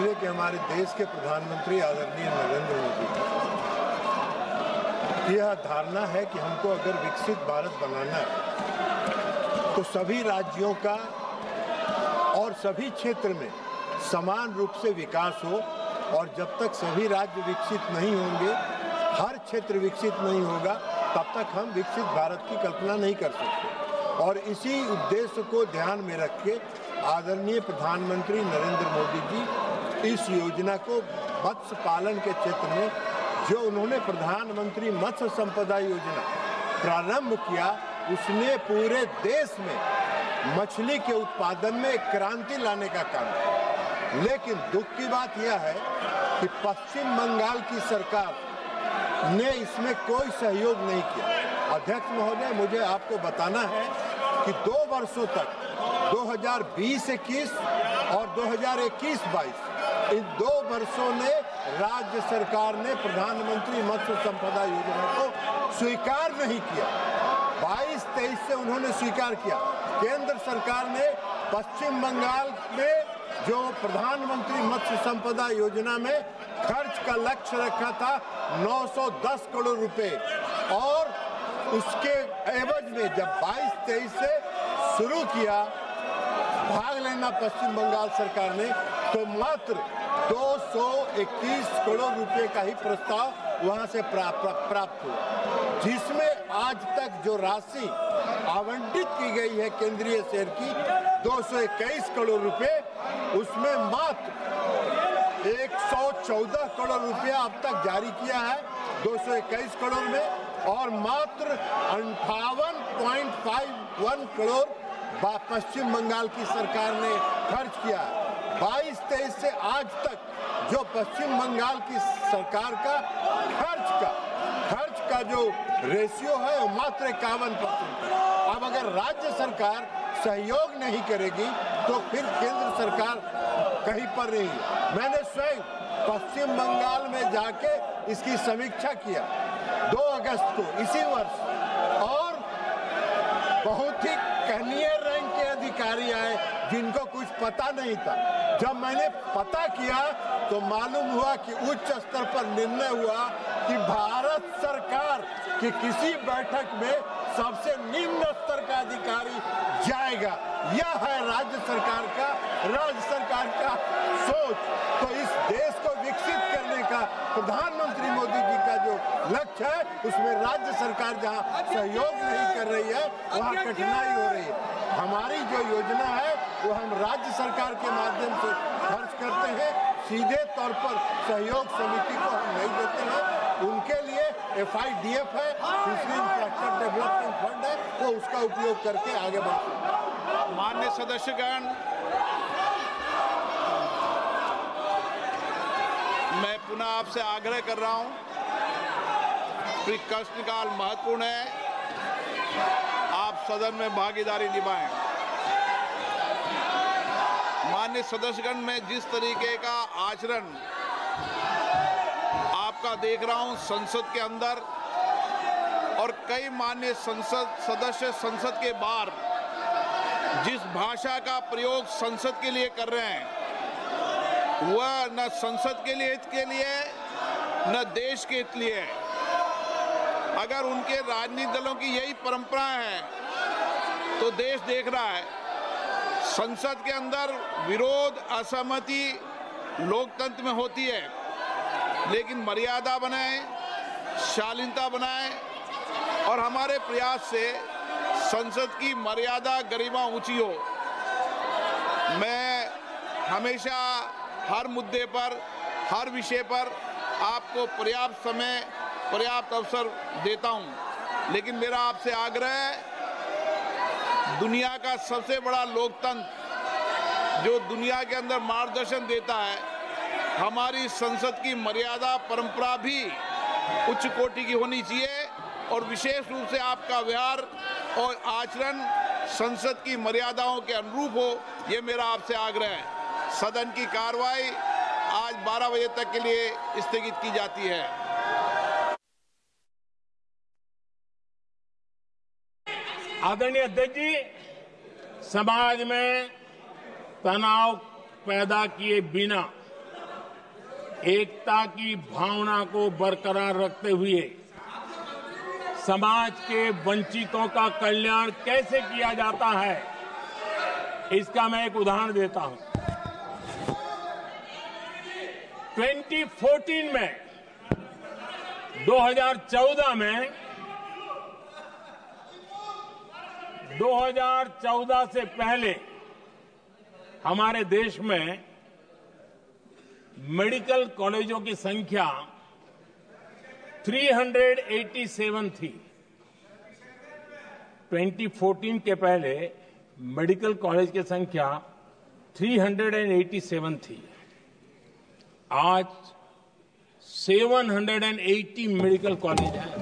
इसलिए कि हमारे देश के प्रधानमंत्री आदरणीय नरेंद्र मोदी की यह धारणा है कि हमको अगर विकसित भारत बनाना है तो सभी राज्यों का और सभी क्षेत्र में समान रूप से विकास हो, और जब तक सभी राज्य विकसित नहीं होंगे, हर क्षेत्र विकसित नहीं होगा, तब तक हम विकसित भारत की कल्पना नहीं कर सकते। और इसी उद्देश्य को ध्यान में रख के आदरणीय प्रधानमंत्री नरेंद्र मोदी जी इस योजना को मत्स्य पालन के क्षेत्र में जो उन्होंने प्रधानमंत्री मत्स्य संपदा योजना प्रारंभ किया, उसने पूरे देश में मछली के उत्पादन में एक क्रांति लाने का काम किया। लेकिन दुख की बात यह है कि पश्चिम बंगाल की सरकार ने इसमें कोई सहयोग नहीं किया। अध्यक्ष महोदय, मुझे आपको बताना है कि 2 वर्षों तक 2020-21 और 2021-22 इन 2 वर्षों में राज्य सरकार ने प्रधानमंत्री मत्स्य संपदा योजना को स्वीकार नहीं किया। 22-23 से उन्होंने स्वीकार किया। केंद्र सरकार ने पश्चिम बंगाल में जो प्रधानमंत्री मत्स्य संपदा योजना में खर्च का लक्ष्य रखा था 910 करोड़ रुपए, और उसके एवज में जब 22-23 से शुरू किया भाग लेना पश्चिम बंगाल सरकार ने, तो मात्र 221 करोड़ रुपए का ही प्रस्ताव वहां से प्राप्त हुआ, जिसमें आज तक जो राशि आवंटित की गई है केंद्रीय शेर की 221 करोड़ रुपए, उसमें मात्र 114 करोड़ रुपया अब तक जारी किया है 221 करोड़ में, और मात्र 58.51 करोड़ पश्चिम बंगाल की सरकार ने खर्च किया है। 22-23 से आज तक जो पश्चिम बंगाल की सरकार का खर्च का जो रेशियो है वो मात्र 51%। अब अगर राज्य सरकार सहयोग नहीं करेगी तो फिर केंद्र सरकार कहीं पर नहीं है। मैंने स्वयं पश्चिम बंगाल में जाके इसकी समीक्षा किया 2 अगस्त को इसी वर्ष, और बहुत ही कनीय रैंक के अधिकारी आए जिनको कुछ पता नहीं था। जब मैंने पता किया तो मालूम हुआ कि उच्च स्तर पर निर्णय हुआ कि भारत सरकार की किसी बैठक में सबसे निम्न स्तर का अधिकारी जाएगा। यह है राज्य सरकार का सोच। तो इस देश को विकसित करने का प्रधानमंत्री मोदी जी का जो लक्ष्य है, उसमें राज्य सरकार जहां सहयोग नहीं कर रही है वहां कठिनाई हो रही है। हमारी जो योजना है वो हम राज्य सरकार के माध्यम से खर्च करते हैं, सीधे तौर पर सहयोग समिति को हम नहीं देते हैं। उनके लिए FIDF है, फिशरी इंफ्रास्ट्रक्चर डेवलपमेंट फंड है, वो उसका उपयोग करके आगे बढ़ते हैं। माननीय सदस्यगण, मैं पुनः आपसे आग्रह कर रहा हूं, प्रश्नकाल महत्वपूर्ण है, आप सदन में भागीदारी निभाएं। माननीय सदस्यगण, मैं जिस तरीके का आचरण आपका देख रहा हूं संसद के अंदर, और कई माननीय सदस्य संसद के बाहर जिस भाषा का प्रयोग संसद के लिए कर रहे हैं, वह न संसद के लिए हित के लिए न देश के हित लिए है। अगर उनके राजनीतिक दलों की यही परंपरा है तो देश देख रहा है संसद के अंदर विरोध, असहमति लोकतंत्र में होती है, लेकिन मर्यादा बनाएं, शालीनता बनाएं, और हमारे प्रयास से संसद की मर्यादा, गरिमा ऊंची हो। मैं हमेशा हर मुद्दे पर, हर विषय पर आपको पर्याप्त समय, पर्याप्त अवसर देता हूं, लेकिन मेरा आपसे आग्रह है, दुनिया का सबसे बड़ा लोकतंत्र जो दुनिया के अंदर मार्गदर्शन देता है, हमारी संसद की मर्यादा, परंपरा भी उच्च कोटि की होनी चाहिए, और विशेष रूप से आपका व्यवहार और आचरण संसद की मर्यादाओं के अनुरूप हो, ये मेरा आपसे आग्रह है। सदन की कार्रवाई आज 12 बजे तक के लिए स्थगित की जाती है। आदरणीय अध्यक्ष जी, समाज में तनाव पैदा किए बिना एकता की भावना को बरकरार रखते हुए समाज के वंचितों का कल्याण कैसे किया जाता है, इसका मैं एक उदाहरण देता हूं। 2014 में 2014 से पहले हमारे देश में मेडिकल कॉलेजों की संख्या 387 थी। 2014 के पहले मेडिकल कॉलेज की संख्या 387 थी। आज 780 मेडिकल कॉलेज हैं।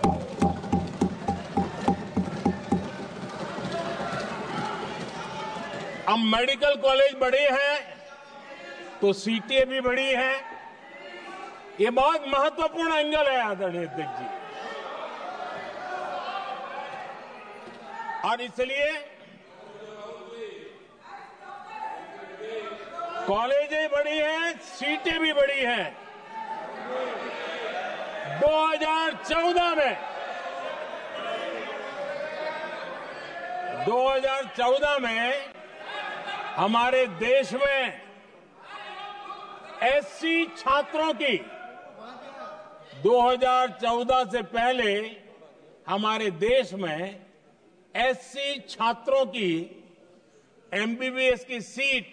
अब मेडिकल कॉलेज बड़े हैं तो सीटें भी बड़ी हैं। ये बहुत महत्वपूर्ण एंगल है आदरणीय अध्यक्ष जी। और इसलिए कॉलेजें बड़ी हैं, सीटें भी बड़ी हैं। 2014 में हमारे देश में एससी छात्रों की 2014 से पहले हमारे देश में एससी छात्रों की एमबीबीएस की सीट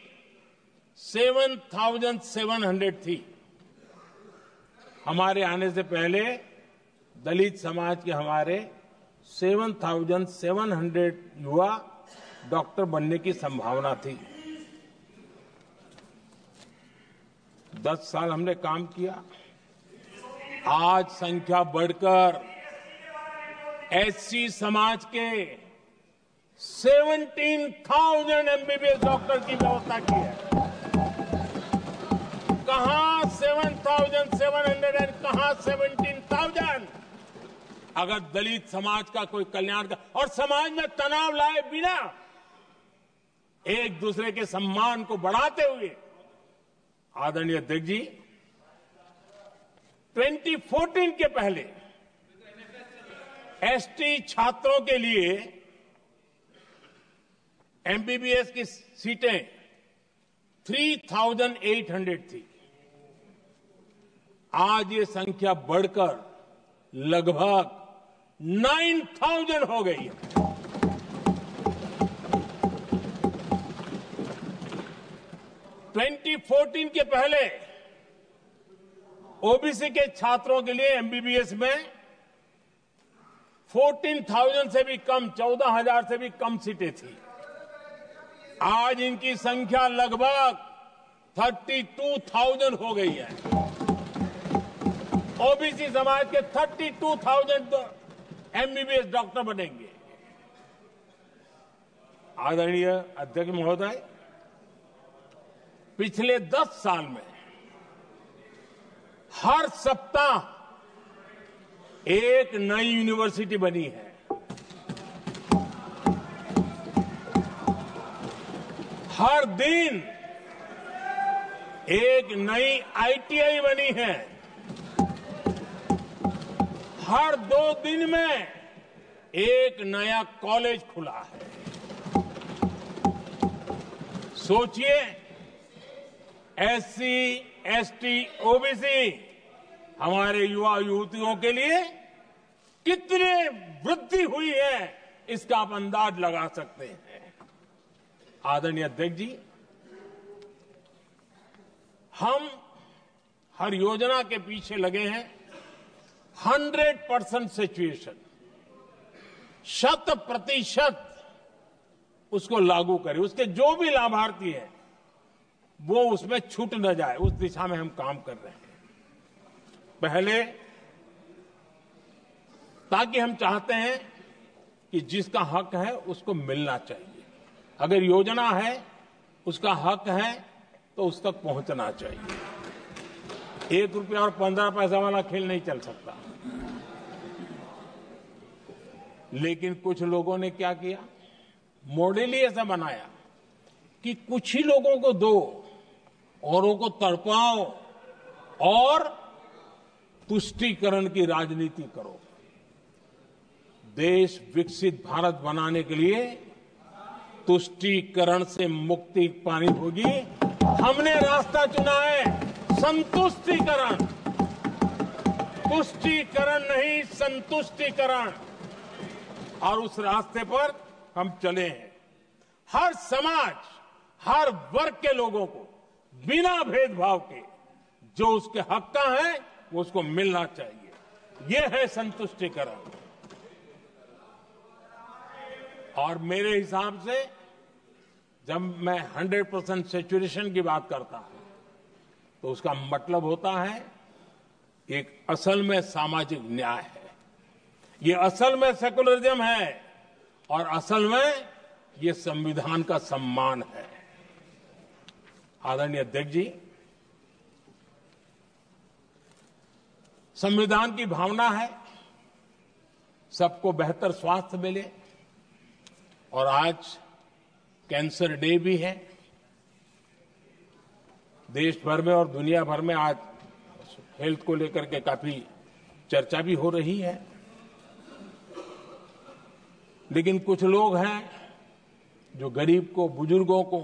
7,700 थी। हमारे आने से पहले दलित समाज के हमारे 7,700 युवा डॉक्टर बनने की संभावना थी। 10 साल हमने काम किया। आज संख्या बढ़कर एससी समाज के 17,000 एमबीबीएस डॉक्टर की व्यवस्था की है। कहां 7,700 कहां 17,000। अगर दलित समाज का कोई कल्याण का और समाज में तनाव लाए बिना एक दूसरे के सम्मान को बढ़ाते हुए, आदरणीय अध्यक्ष जी, 2014 के पहले एसटी छात्रों के लिए एमबीबीएस की सीटें 3,800 थी। आज ये संख्या बढ़कर लगभग 9,000 हो गई है। (2014) के पहले ओबीसी के छात्रों के लिए एमबीबीएस में 14,000 से भी कम, 14,000 से भी कम सीटें थी। आज इनकी संख्या लगभग 32,000 हो गई है। ओबीसी समाज के 32,000 एमबीबीएस डॉक्टर बनेंगे। आदरणीय अध्यक्ष महोदय, पिछले 10 साल में हर सप्ताह एक नई यूनिवर्सिटी बनी है। हर दिन एक नई आईटीआई बनी है। हर 2 दिन में एक नया कॉलेज खुला है। सोचिए, एससी, एसटी, ओबीसी हमारे युवा युवतियों के लिए कितनी वृद्धि हुई है, इसका आप अंदाज लगा सकते हैं। आदरणीय अध्यक्ष जी, हम हर योजना के पीछे लगे हैं 100% सिचुएशन, 100% उसको लागू करें। उसके जो भी लाभार्थी हैं वो उसमें छूट न जाए, उस दिशा में हम काम कर रहे हैं। पहले, ताकि हम चाहते हैं कि जिसका हक है उसको मिलना चाहिए। अगर योजना है, उसका हक है, तो उस तक पहुंचना चाहिए। 1 रुपया और 15 पैसा वाला खेल नहीं चल सकता। लेकिन कुछ लोगों ने क्या किया, मॉडल ही ऐसा बनाया कि कुछ ही लोगों को दो, औरों को तड़पाओ और तुष्टीकरण की राजनीति करो। देश विकसित भारत बनाने के लिए तुष्टीकरण से मुक्ति पानी होगी। हमने रास्ता चुना है संतुष्टीकरण, तुष्टीकरण नहीं, संतुष्टीकरण। और उस रास्ते पर हम चले हैं। हर समाज, हर वर्ग के लोगों को बिना भेदभाव के जो उसके हक का है वो उसको मिलना चाहिए। ये है संतुष्टीकरण। और मेरे हिसाब से जब मैं 100% सैचुरेशन की बात करता हूं तो उसका मतलब होता है एक असल में सामाजिक न्याय है, ये असल में सेकुलरिज्म है और असल में ये संविधान का सम्मान है। आदरणीय अध्यक्ष जी, संविधान की भावना है सबको बेहतर स्वास्थ्य मिले, और आज कैंसर डे भी है। देश भर में और दुनिया भर में आज हेल्थ को लेकर के काफी चर्चा भी हो रही है। लेकिन कुछ लोग हैं जो गरीब को, बुजुर्गों को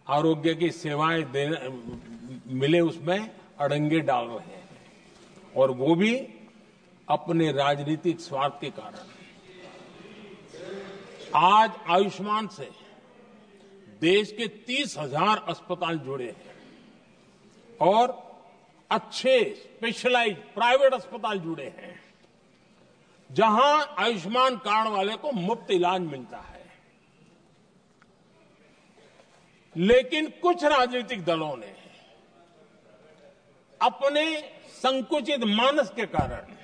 आरोग्य की सेवाएं देने मिले उसमें अड़ंगे डाल रहे हैं, और वो भी अपने राजनीतिक स्वार्थ के कारण। आज आयुष्मान से देश के 30,000 अस्पताल जुड़े हैं और अच्छे स्पेशलाइज्ड प्राइवेट अस्पताल जुड़े हैं जहां आयुष्मान कार्ड वाले को मुफ्त इलाज मिलता है। लेकिन कुछ राजनीतिक दलों ने अपने संकुचित मानस के कारण,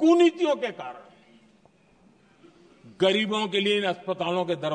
कुनीतियों के कारण गरीबों के लिए इन अस्पतालों के दरवाजे